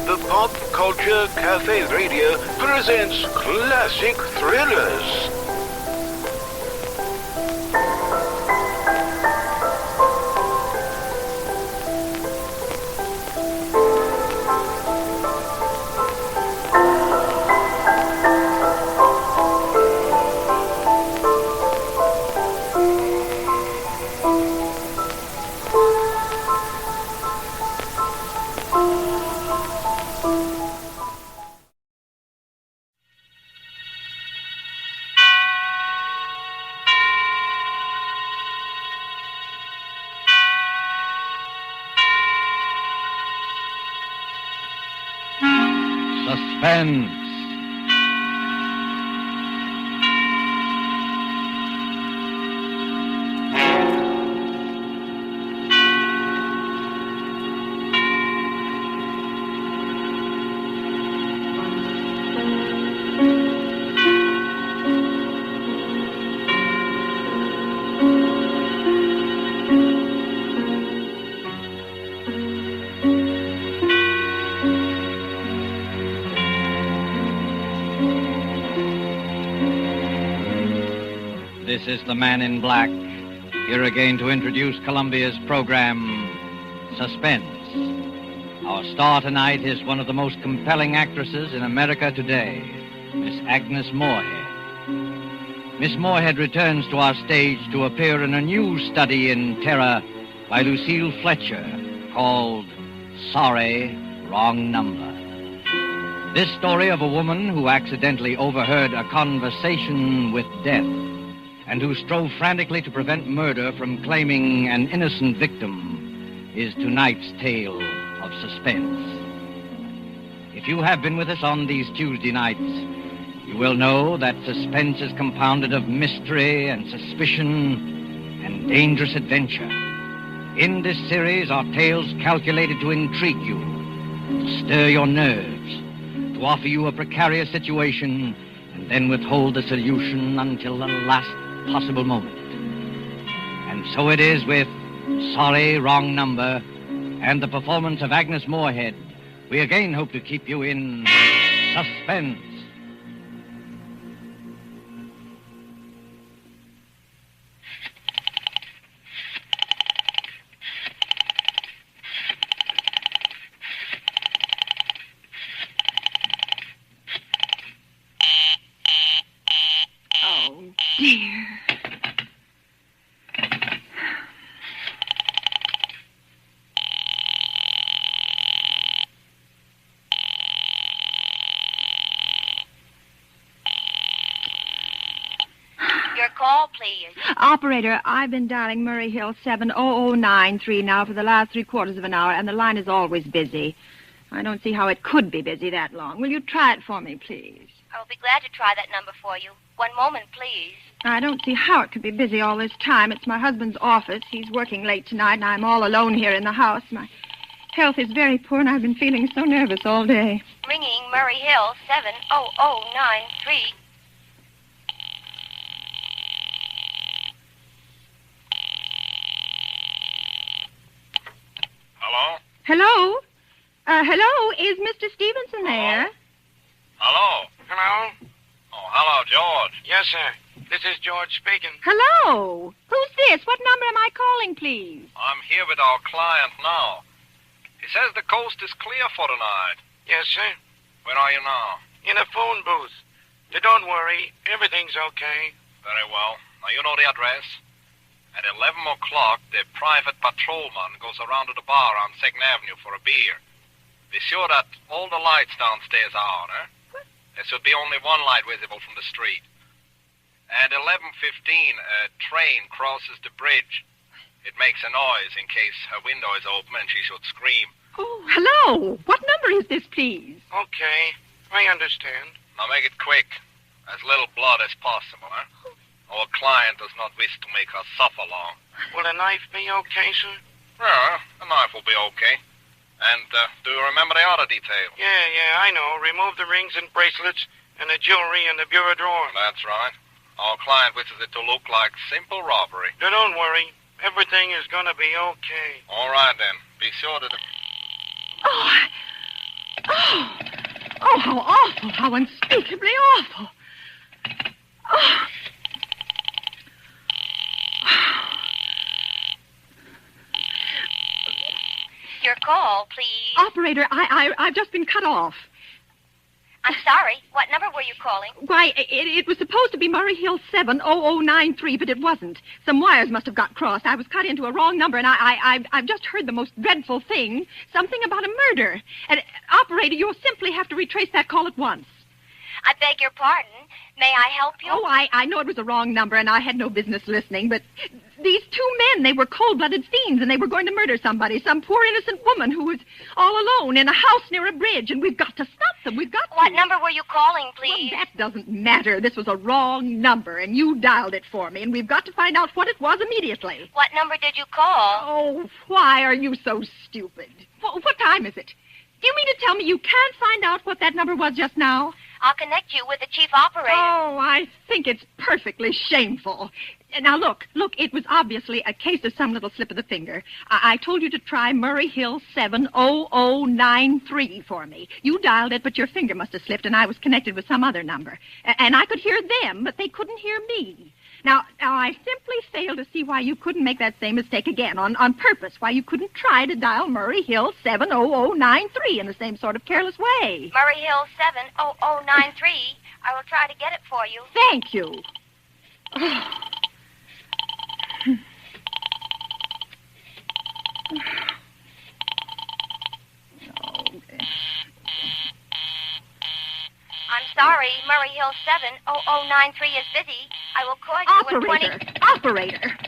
The Pop Culture Cafe Radio presents classic thrillers. Suspense. This is the Man in Black, here again to introduce Columbia's program, Suspense. Our star tonight is one of the most compelling actresses in America today, Miss Agnes Moorehead. Miss Moorehead returns to our stage to appear in a new study in terror by Lucille Fletcher, called Sorry, Wrong Number. This story of a woman who accidentally overheard a conversation with death and who strove frantically to prevent murder from claiming an innocent victim is tonight's tale of suspense. If you have been with us on these Tuesday nights, you will know that suspense is compounded of mystery and suspicion and dangerous adventure. In this series are tales calculated to intrigue you, to stir your nerves, to offer you a precarious situation, and then withhold the solution until the last possible moment. And so it is with Sorry, Wrong Number and the performance of Agnes Moorehead. We again hope to keep you in suspense. Oh, dear. Your call, please. Operator, I've been dialing Murray Hill 70093 now for the last 3/4 of an hour, and the line is always busy. I don't see how it could be busy that long. Will you try it for me, please? I'll be glad to try that number for you. One moment, please. I don't see how it could be busy all this time. It's my husband's office. He's working late tonight, and I'm all alone here in the house. My health is very poor, and I've been feeling so nervous all day. Ringing Murray Hill 70093. Hello? Hello? Hello? Is Mr. Stevenson there? Hello? Hello? Oh, hello, George. Yes, sir. This is George speaking. Hello? Who's this? What number am I calling, please? I'm here with our client now. He says the coast is clear for tonight. Yes, sir. Where are you now? In a phone booth. But don't worry. Everything's okay. Very well. Now, you know the address. At 11 o'clock, the private patrolman goes around to the bar on 2nd Avenue for a beer. Be sure that all the lights downstairs are on, eh? There should be only one light visible from the street. At 11:15, a train crosses the bridge. It makes a noise in case her window is open and she should scream. Oh, hello. What number is this, please? Okay. I understand. Now make it quick. As little blood as possible, eh? Our client does not wish to make her suffer long. Will a knife be okay, sir? Yeah, a knife will be okay. And do you remember the other detail? Yeah, I know. Remove the rings and bracelets and the jewelry in the bureau drawer. That's right. Our client wishes it to look like simple robbery. Now, don't worry. Everything is going to be okay. All right, then. Be sure that... Oh, Oh, how awful. How unspeakably awful. Oh. Your call, please. Operator, I've just been cut off. I'm sorry. What number were you calling? Why, it was supposed to be Murray Hill 70093, but it wasn't. Some wires must have got crossed. I was cut into a wrong number, and I've just heard the most dreadful thing. Something about a murder. And, operator, you'll simply have to retrace that call at once. I beg your pardon. May I help you? Oh, I know it was a wrong number, and I had no business listening, but these two men, they were cold-blooded fiends, and they were going to murder somebody, some poor innocent woman who was all alone in a house near a bridge, and we've got to stop them. We've got to. What number were you calling, please? Well, that doesn't matter. This was a wrong number, and you dialed it for me, and we've got to find out what it was immediately. What number did you call? Oh, why are you so stupid? What time is it? Do you mean to tell me you can't find out what that number was just now? I'll connect you with the chief operator. Oh, I think it's perfectly shameful. Now, look, it was obviously a case of some little slip of the finger. I told you to try Murray Hill 70093 for me. You dialed it, but your finger must have slipped, and I was connected with some other number. And I could hear them, but they couldn't hear me. Now, I simply fail to see why you couldn't make that same mistake again on purpose, why you couldn't try to dial Murray Hill 70093 in the same sort of careless way. Murray Hill 70093. I will try to get it for you. Thank you. I'm sorry. Murray Hill 70093 is busy. I will call you in 20... Operator.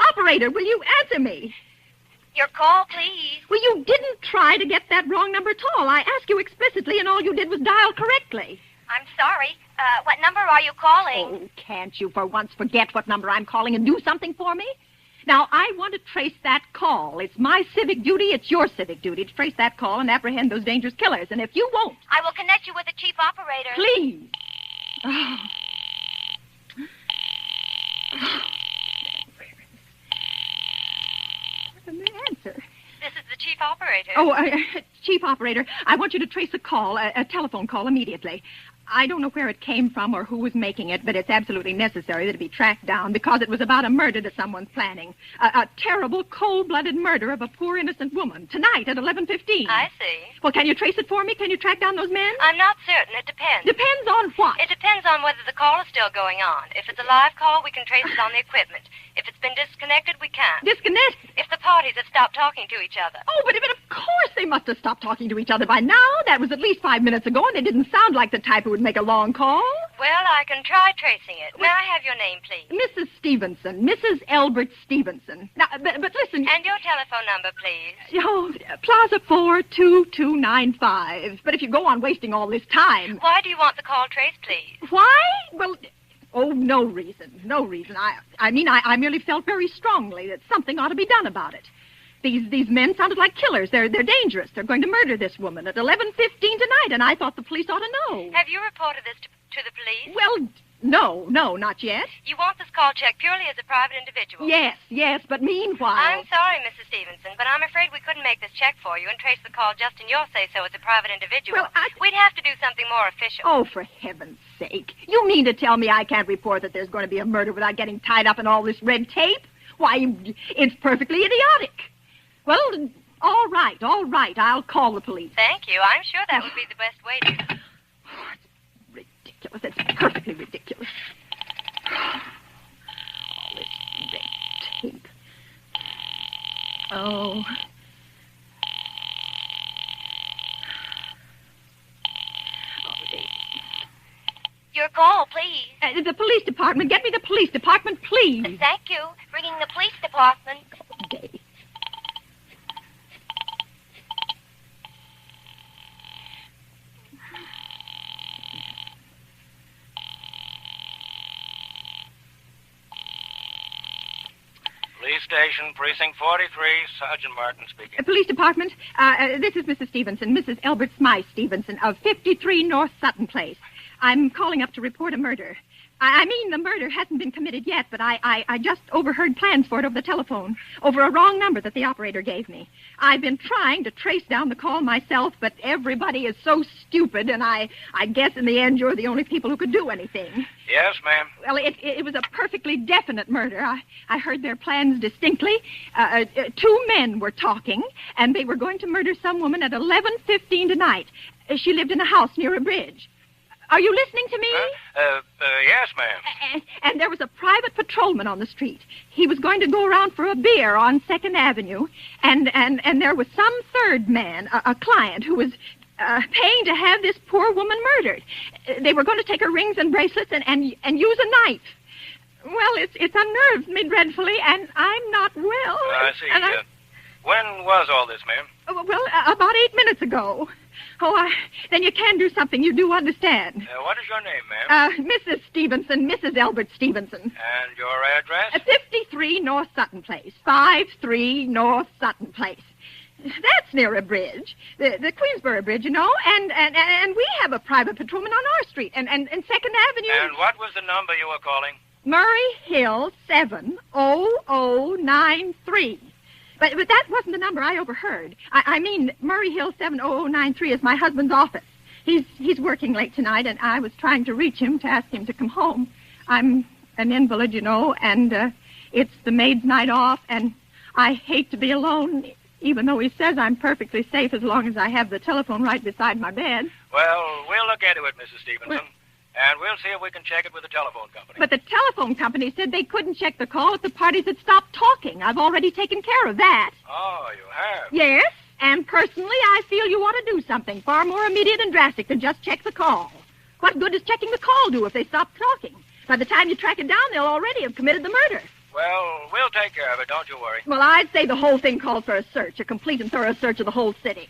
Operator, will you answer me? Your call, please. Well, you didn't try to get that wrong number at all. I asked you explicitly, and all you did was dial correctly. I'm sorry. What number are you calling? Oh, can't you for once forget what number I'm calling and do something for me? Now, I want to trace that call. It's my civic duty, it's your civic duty to trace that call and apprehend those dangerous killers. And if you won't... I will connect you with the chief operator. Please. Oh. Where's the answer? This is the chief operator. Oh, chief operator, I want you to trace a call, a telephone call immediately. I don't know where it came from or who was making it, but it's absolutely necessary that it be tracked down because it was about a murder that someone's planning. A terrible, cold-blooded murder of a poor, innocent woman. Tonight at 11:15. I see. Well, can you trace it for me? Can you track down those men? I'm not certain. It depends. Depends on what? It depends on whether the call is still going on. If it's a live call, we can trace it on the equipment. If it's been disconnected, we can't. Disconnected? If the parties have stopped talking to each other. Oh, but of course they must have stopped talking to each other by now. That was at least 5 minutes ago, and they didn't sound like the type who would make a long call. Well, I can try tracing it. May I have your name, please? Mrs. Stevenson. Mrs. Elbert Stevenson. Now, but listen... And your telephone number, please. Oh, Plaza 42295. But if you go on wasting all this time... Why do you want the call traced, please? Why? Well... Oh, no reason. No reason. I mean, I merely felt very strongly that something ought to be done about it. These men sounded like killers. They're dangerous. They're going to murder this woman at 11:15 tonight, and I thought the police ought to know. Have you reported this to the police? Well, no, not yet. You want this call checked purely as a private individual? Yes, but meanwhile... I'm sorry, Mrs. Stevenson, but I'm afraid we couldn't make this check for you and trace the call just in your say-so as a private individual. Well, we'd have to do something more official. Oh, for heaven's sake. You mean to tell me I can't report that there's going to be a murder without getting tied up in all this red tape? Why, it's perfectly idiotic. Well, all right. I'll call the police. Thank you. I'm sure that would be the best way to... Oh, it's ridiculous. It's perfectly ridiculous. All this red tape. Oh. Your call, please. The police department. Get me the police department, please. Thank you. Ringing the police department. Okay. Police station, precinct 43, Sergeant Martin speaking. Police department. This is Mrs. Stevenson, Mrs. Elbert Smythe Stevenson of 53 North Sutton Place. I'm calling up to report a murder. I mean, the murder hasn't been committed yet, but I just overheard plans for it over the telephone, over a wrong number that the operator gave me. I've been trying to trace down the call myself, but everybody is so stupid, and I guess in the end you're the only people who could do anything. Yes, ma'am. Well, it was a perfectly definite murder. I heard their plans distinctly. Two men were talking, and they were going to murder some woman at 11:15 tonight. She lived in a house near a bridge. Are you listening to me? Yes, ma'am. And there was a private patrolman on the street. He was going to go around for a beer on 2nd Avenue, and there was some third man, a client, who was paying to have this poor woman murdered. They were going to take her rings and bracelets and use a knife. Well, it's unnerved me dreadfully, and I'm not well. I see. When was all this, ma'am? Well, about 8 minutes ago. Oh, then you can do something. You do understand. What is your name, ma'am? Mrs. Stevenson, Mrs. Albert Stevenson. And your address? 53 North Sutton Place. 53 North Sutton Place. That's near a bridge, the Queensboro Bridge, you know, and we have a private patrolman on our street, and 2nd Avenue. And what was the number you were calling? Murray Hill 70093. But that wasn't the number I overheard. I mean, Murray Hill 70093 is my husband's office. He's working late tonight, and I was trying to reach him to ask him to come home. I'm an invalid, you know, and it's the maid's night off, and I hate to be alone, even though he says I'm perfectly safe as long as I have the telephone right beside my bed. Well, we'll look into it, Mrs. Stevenson. And we'll see if we can check it with the telephone company. But the telephone company said they couldn't check the call if the parties had stopped talking. I've already taken care of that. Oh, you have? Yes, and personally, I feel you ought to do something far more immediate and drastic than just check the call. What good does checking the call do if they stop talking? By the time you track it down, they'll already have committed the murder. Well, we'll take care of it, don't you worry. Well, I'd say the whole thing called for a search, a complete and thorough search of the whole city.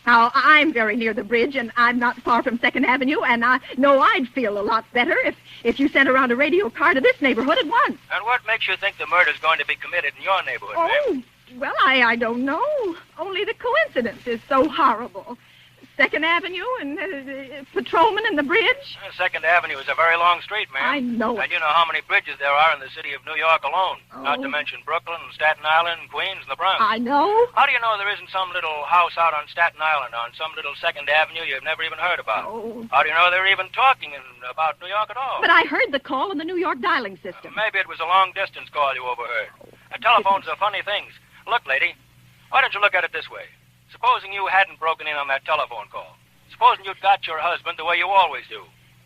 Now, I'm very near the bridge, and I'm not far from 2nd Avenue, and I know I'd feel a lot better if you sent around a radio car to this neighborhood at once. And what makes you think the murder's going to be committed in your neighborhood, ma'am? Well, I don't know. Only the coincidence is so horrible. 2nd Avenue and patrolman and the bridge. 2nd Avenue is a very long street, ma'am. I know it. And you know how many bridges there are in the city of New York alone. Not to mention Brooklyn, Staten Island, Queens, and the Bronx. I know. How do you know there isn't some little house out on Staten Island, on some little 2nd Avenue you've never even heard about? Oh. How do you know they're even talking about New York at all? But I heard the call on the New York dialing system. Maybe it was a long-distance call you overheard. Telephones are funny things. Look, lady, why don't you look at it this way? Supposing you hadn't broken in on that telephone call. Supposing you'd got your husband the way you always do.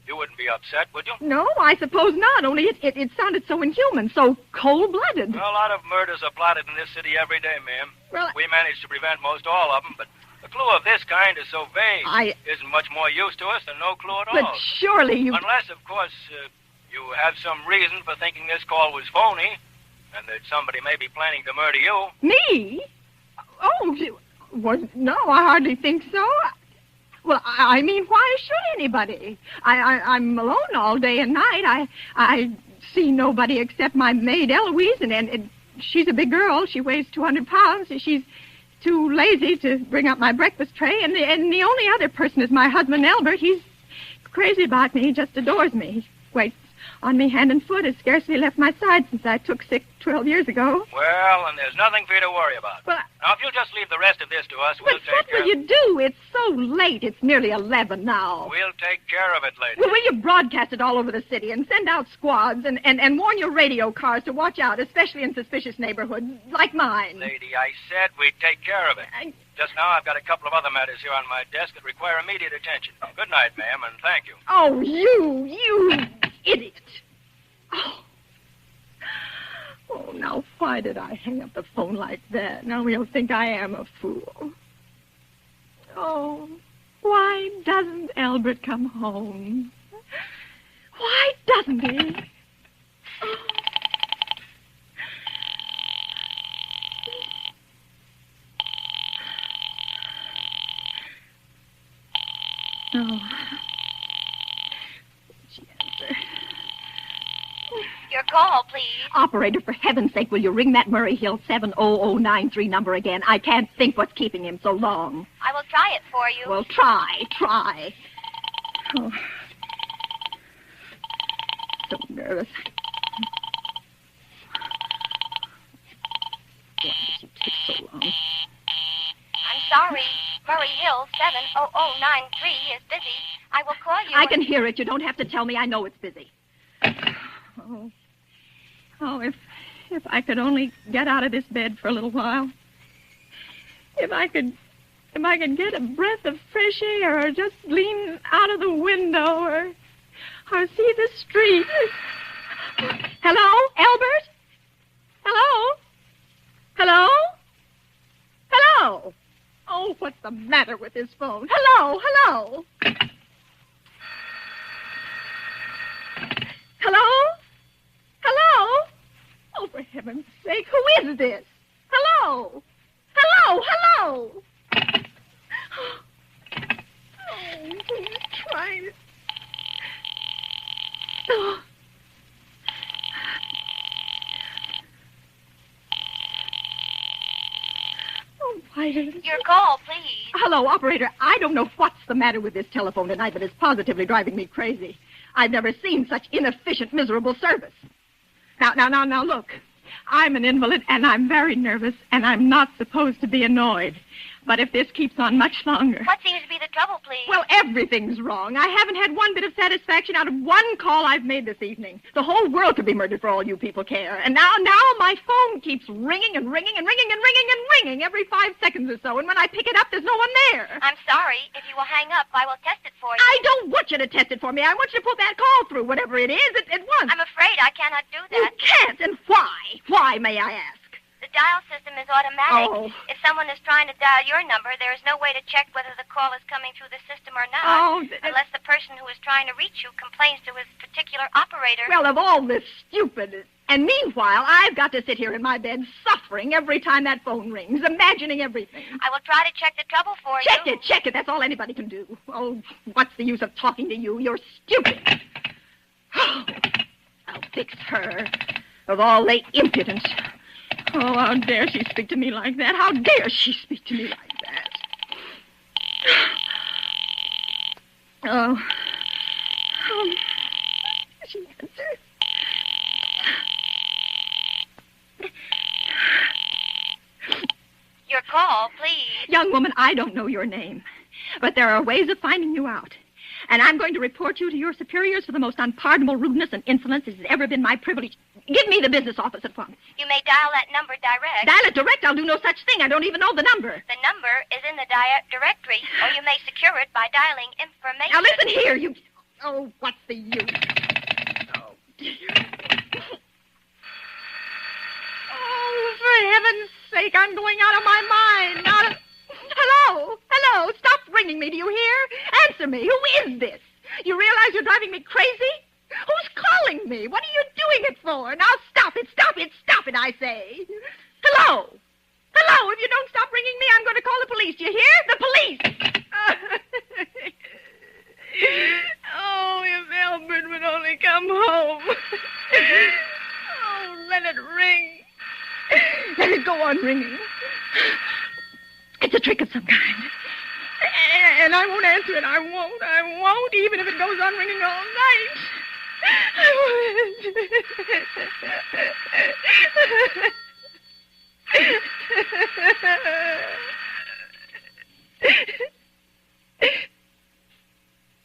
You wouldn't be upset, would you? No, I suppose not, only it sounded so inhuman, so cold-blooded. Well, a lot of murders are plotted in this city every day, ma'am. Well, we managed to prevent most all of them, but a clue of this kind is so vague. Isn't much more use to us than no clue at all. But surely you... Unless, of course, you have some reason for thinking this call was phony, and that somebody may be planning to murder you. Me? Oh, well, no, I hardly think so. Well, I mean, why should anybody? I'm alone all day and night. I see nobody except my maid, Eloise, and she's a big girl. She weighs 200 pounds. She's too lazy to bring up my breakfast tray, and the only other person is my husband, Albert. He's crazy about me. He just adores me. He waits on me hand and foot, has scarcely left my side since I took sick 12 years ago. Well, and there's nothing for you to worry about. Well, now, if you'll just leave the rest of this to us, we'll take what care will you do? It's so late. It's nearly 11 now. We'll take care of it, lady. Well, will you broadcast it all over the city and send out squads and warn your radio cars to watch out, especially in suspicious neighborhoods like mine? Lady, I said we'd take care of it. Just now, I've got a couple of other matters here on my desk that require immediate attention. Good night, ma'am, and thank you. Oh, you idiot. Oh, now, why did I hang up the phone like that? Now he'll think I am a fool. Oh, why doesn't Albert come home? Why doesn't he? Oh. Your call, please. Operator, for heaven's sake, will you ring that Murray Hill 70093 number again? I can't think what's keeping him so long. I will try it for you. Well, try. Oh. so nervous. Why does it take so long? I'm sorry. Murray Hill 70093 is busy. I will call you. I can hear it. You don't have to tell me. I know it's busy. Oh, if I could only get out of this bed for a little while. If I could get a breath of fresh air, or just lean out of the window, or see the street. Hello, Albert? Hello? Hello? Hello? Oh, what's the matter with this phone? Hello? Hello? Hello? Hello? Oh, for heaven's sake, who is this? Hello? Hello? Hello? Oh, who's trying to... Oh. Oh, why did it... Your call, please. Hello, operator. I don't know what's the matter with this telephone tonight, but it's positively driving me crazy. I've never seen such inefficient, miserable service. Now, look. I'm an invalid, and I'm very nervous, and I'm not supposed to be annoyed. But if this keeps on much longer... What seems to be the trouble, please? Well, everything's wrong. I haven't had one bit of satisfaction out of one call I've made this evening. The whole world could be murdered for all you people care. And now my phone keeps ringing and ringing and ringing and ringing and ringing every 5 seconds or so. And when I pick it up, there's no one there. I'm sorry. If you will hang up, I will test it for you. I don't want you to test it for me. I want you to put that call through, whatever it is, at once. I'm afraid I cannot do You that. can't, and why? Why, may I ask? The dial system is automatic. Oh. If someone is trying to dial your number, there is no way to check whether the call is coming through the system or not. Oh, unless the person who is trying to reach you complains to his particular operator. Well, of all this stupid... And meanwhile, I've got to sit here in my bed suffering every time that phone rings, imagining everything. I will try to check the trouble for you. Check it. That's all anybody can do. Oh, what's the use of talking to you? You're stupid. I'll fix her. Of all the impudence. Oh, how dare she speak to me like that? How dare she speak to me like that? Oh. She answered. Your call, please. Young woman, I don't know your name, but there are ways of finding you out. And I'm going to report you to your superiors for the most unpardonable rudeness and insolence it has ever been my privilege. Give me the business office at once. You may dial that number direct. Dial it direct? I'll do no such thing. I don't even know the number. The number is in the directory, or you may secure it by dialing information. Now, listen here, you... Oh, what's the use? Oh, dear. Oh, for heaven's sake, I'm going out of my mind. Hello? Stop ringing me, do you hear? Answer me. Who is this? You realize you're driving me crazy? Who's calling me? What are you doing it for? Now, stop it, I say. Hello? If you don't stop ringing me, I'm going to call the police. Do you hear? The police! Oh, if Albert would only come home. Oh, let it ring. Let it go on ringing. It's a trick of some kind. And I won't answer it. I won't, even if it goes on ringing all night. I won't.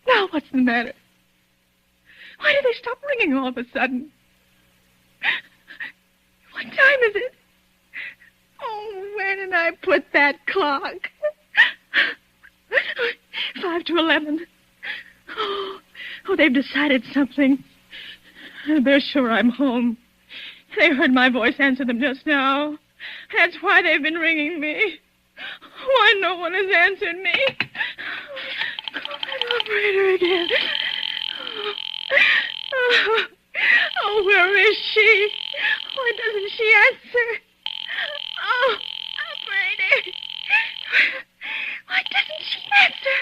Now, what's the matter? Why did they stop ringing all of a sudden? What time is it? Oh, where did I put that clock? 5 to 11. Oh, they've decided something. They're sure I'm home. They heard my voice answer them just now. That's why they've been ringing me. Why no one has answered me? Call that operator again. Oh, where is she? Why doesn't she answer? Oh, operator. Why doesn't she answer?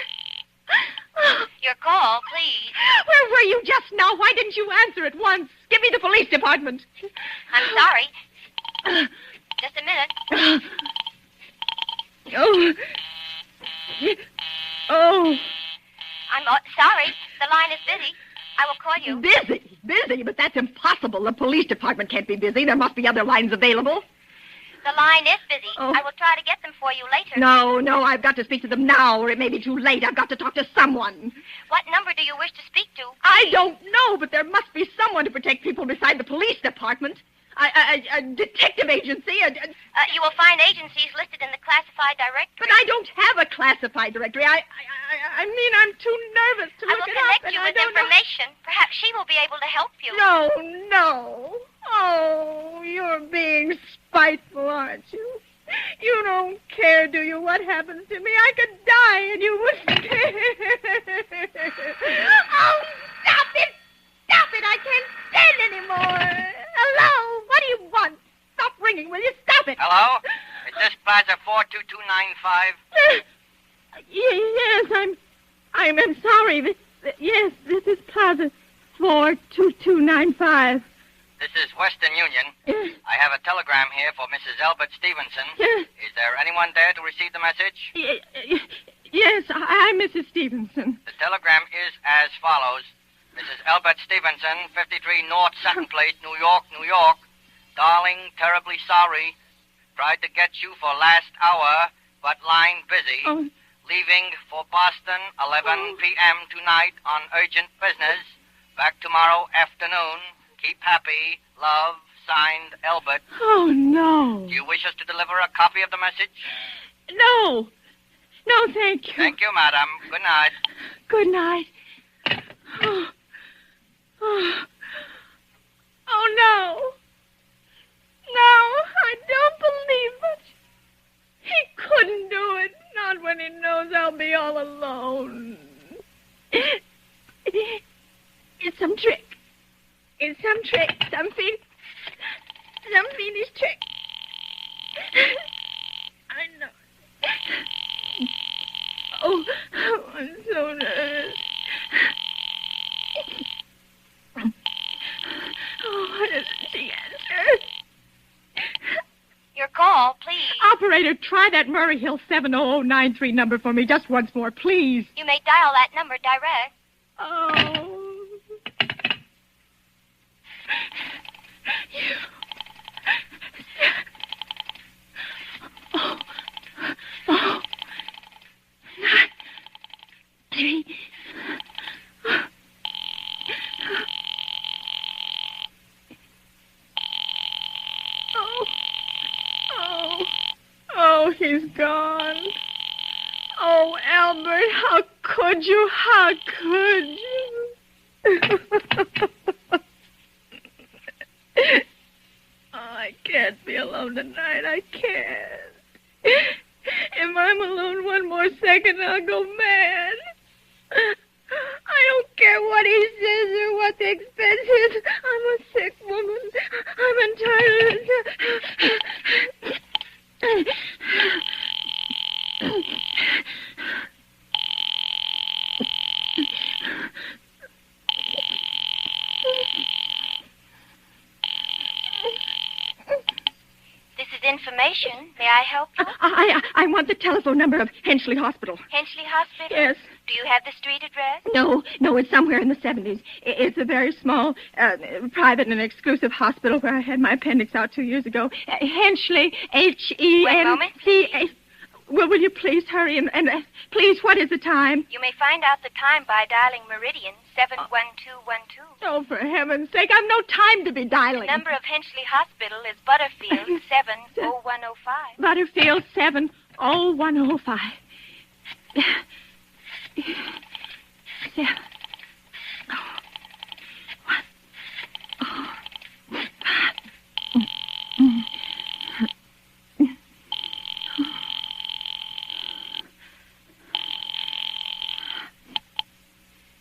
Oh. Your call, please. Where were you just now? Why didn't you answer at once? Give me the police department. I'm sorry. Just a minute. Oh. I'm sorry. The line is busy. I will call you. Busy, but that's impossible. The police department can't be busy. There must be other lines available. The line is busy. Oh. I will try to get them for you later. No, I've got to speak to them now, or it may be too late. I've got to talk to someone. What number do you wish to speak to? I don't know, but there must be someone to protect people beside the police department. A detective agency. You will find agencies listed in the classified directory. But I don't have a classified directory. I mean, I'm too nervous to I look will it up. connect you with information. Perhaps she will be able to help you. No. Oh, you're being spiteful, aren't you? You don't care, do you, what happens to me? I could die and you wouldn't care. Oh, stop it! Stop it! I can't stand anymore. Hello? What do you want? Stop ringing, will you? Stop it. Hello? Is this Plaza 42295? Yes, I'm sorry. Yes, this is Plaza 42295. This is Western Union. Yes. I have a telegram here for Mrs. Albert Stevenson. Yes. Is there anyone there to receive the message? Yes, I'm Mrs. Stevenson. The telegram is as follows. Mrs. Albert Stevenson, 53 North Sutton Place, New York, New York. Darling, terribly sorry. Tried to get you for last hour, but line busy. Oh. Leaving for Boston, 11 p.m. tonight on urgent business. Back tomorrow afternoon. Keep happy. Love, signed, Albert. Oh, no. Do you wish us to deliver a copy of the message? No, thank you. Thank you, madam. Good night. Good night. Oh, no. No, I don't believe it. He couldn't do it. Not when he knows I'll be all alone. It's some trick. It's some trick. Some fiendish trick. I know. Oh, I'm so nervous. Oh, why doesn't she answer? Your call, please. Operator, try that Murray Hill 70093 number for me just once more, please. You may dial that number direct. Oh. Oh. 9, 3. Oh, he's gone. Oh, Albert, how could you? How could you? I can't be alone tonight. I can't. If I'm alone one more second, I'll go mad. I don't care what he says or what the expense is. I'm a sick woman. I'm entitled. This is information. May I help you? I want the telephone number of Henchley Hospital. Henchley Hospital? Yes. Do you have the street address? No, it's somewhere in the 70s. It's a very small, private and exclusive hospital where I had my appendix out 2 years ago. Henchley, H-E-N-C-A... One moment, please. Well, will you please hurry and please, what is the time? You may find out the time by dialing Meridian 71212. Oh, for heaven's sake, I've no time to be dialing. The number of Henchley Hospital is Butterfield 70105. Butterfield 70105. 7.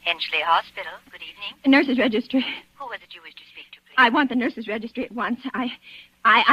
Henchley Hospital. Good evening. Nurse's registry. Who was it you wished to speak to, please? I want the nurse's registry at once. I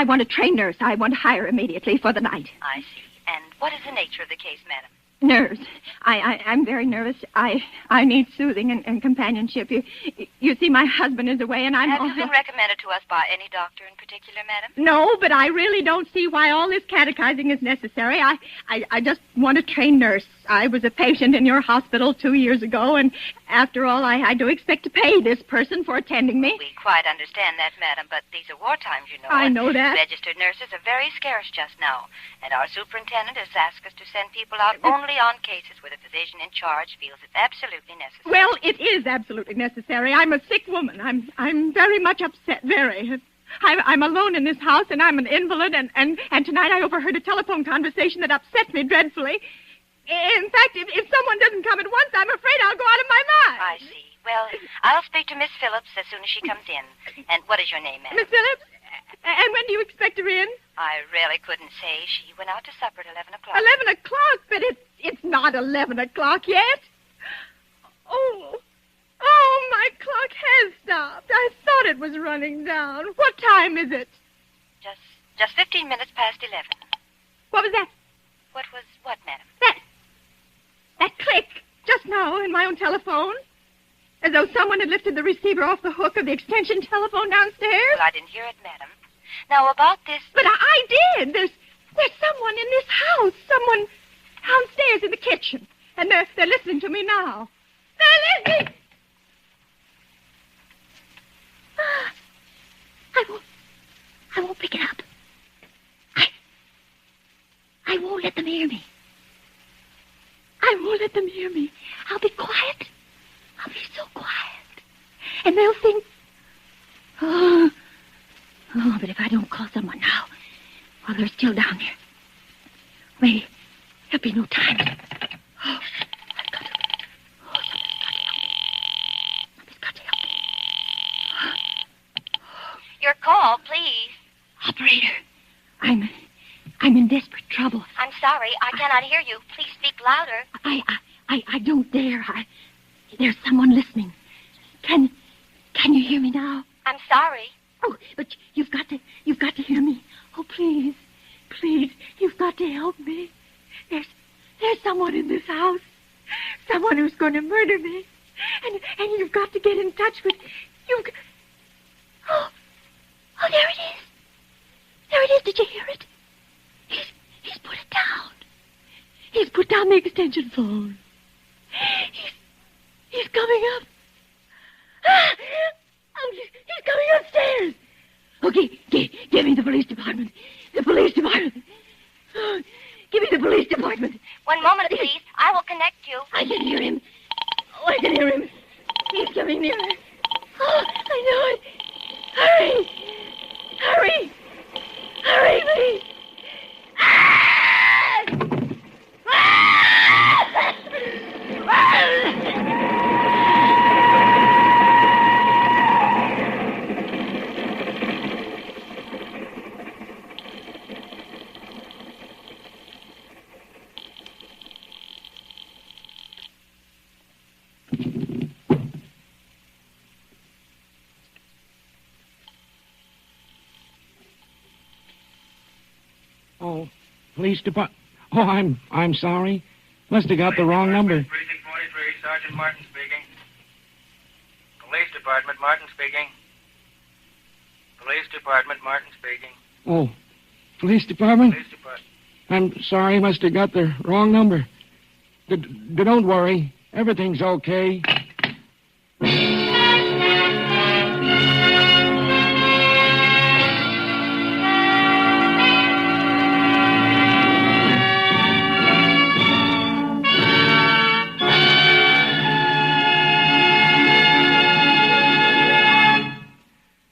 want a trained nurse. I want to hire immediately for the night. I see. And what is the nature of the case, madam? Nerves. I'm very nervous. I need soothing and companionship. You see, my husband is away, and I'm Have you also... been recommended to us by any doctor in particular, madam? No, but I really don't see why all this catechizing is necessary. I just want a trained nurse. I was a patient in your hospital 2 years ago, and after all, I do expect to pay this person for attending me. We quite understand that, madam, but these are war times, you know. I know that. Registered nurses are very scarce just now, and our superintendent has asked us to send people out only on cases where the physician in charge feels it's absolutely necessary. Well, it is absolutely necessary. I'm a sick woman. I'm very much upset, very. I'm alone in this house, and I'm an invalid, and tonight I overheard a telephone conversation that upset me dreadfully. In fact, if someone doesn't come at once, I'm afraid I'll go out of my mind. I see. Well, I'll speak to Miss Phillips as soon as she comes in. And what is your name, madam? Miss Phillips? And when do you expect her in? I really couldn't say. She went out to supper at 11 o'clock. 11 o'clock? But it's not 11 o'clock yet. Oh, my clock has stopped. I thought it was running down. What time is it? Just 15 minutes past 11. What was that? What was what, madam? That click just now in my own telephone. As though someone had lifted the receiver off the hook of the extension telephone downstairs. Well, I didn't hear it, madam. Now, about this... But I did. There's someone in this house. Someone downstairs in the kitchen. And they're listening to me now. They're listening! I won't pick it up. I won't let them hear me. I won't let them hear me. I'll be quiet. I'll be so quiet. And they'll think... Oh, but if I don't call someone now, while they're still down there, maybe there'll be no time. Oh, somebody's got to help me. Your call, please. Operator, I'm in desperate trouble. I'm sorry, I cannot hear you. Please speak louder. I don't dare. There's someone listening. Can you hear me now? I'm sorry. Oh, but you've got to hear me. Oh, please, you've got to help me. There's someone in this house. Someone who's going to murder me. And you've got to get in touch with... Oh, there it is. There it is. Did you hear it? He's put it down. He's put down the extension phone. He's coming up. He's coming upstairs. Okay, give me the police department. The police department. Give me the police department. One moment, please. I will connect you. I can hear him. Oh, I can hear him. He's coming nearer. Oh, I know it. Hurry. Hurry, please. Oh, police department. Oh, I'm sorry. Must have got the wrong number. Precinct 43, Sergeant Martin speaking. Police Department, Martin speaking. Police Department, Martin speaking. Oh, police department? Police Department. I'm sorry. Must have got the wrong number. Don't worry. Everything's okay.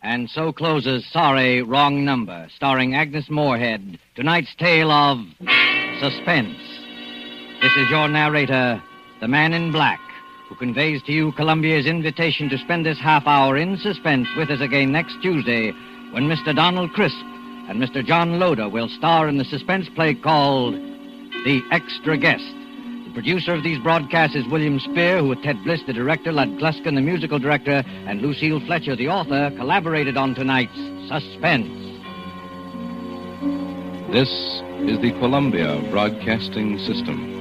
And so closes Sorry, Wrong Number, starring Agnes Moorehead, tonight's tale of Suspense. This is your narrator, the man in black, who conveys to you Columbia's invitation to spend this half hour in suspense with us again next Tuesday, when Mr. Donald Crisp and Mr. John Loder will star in the suspense play called The Extra Guest. The producer of these broadcasts is William Spear, who with Ted Bliss, the director, Lud Gluskin, the musical director, and Lucille Fletcher, the author, collaborated on tonight's Suspense. This is the Columbia Broadcasting System.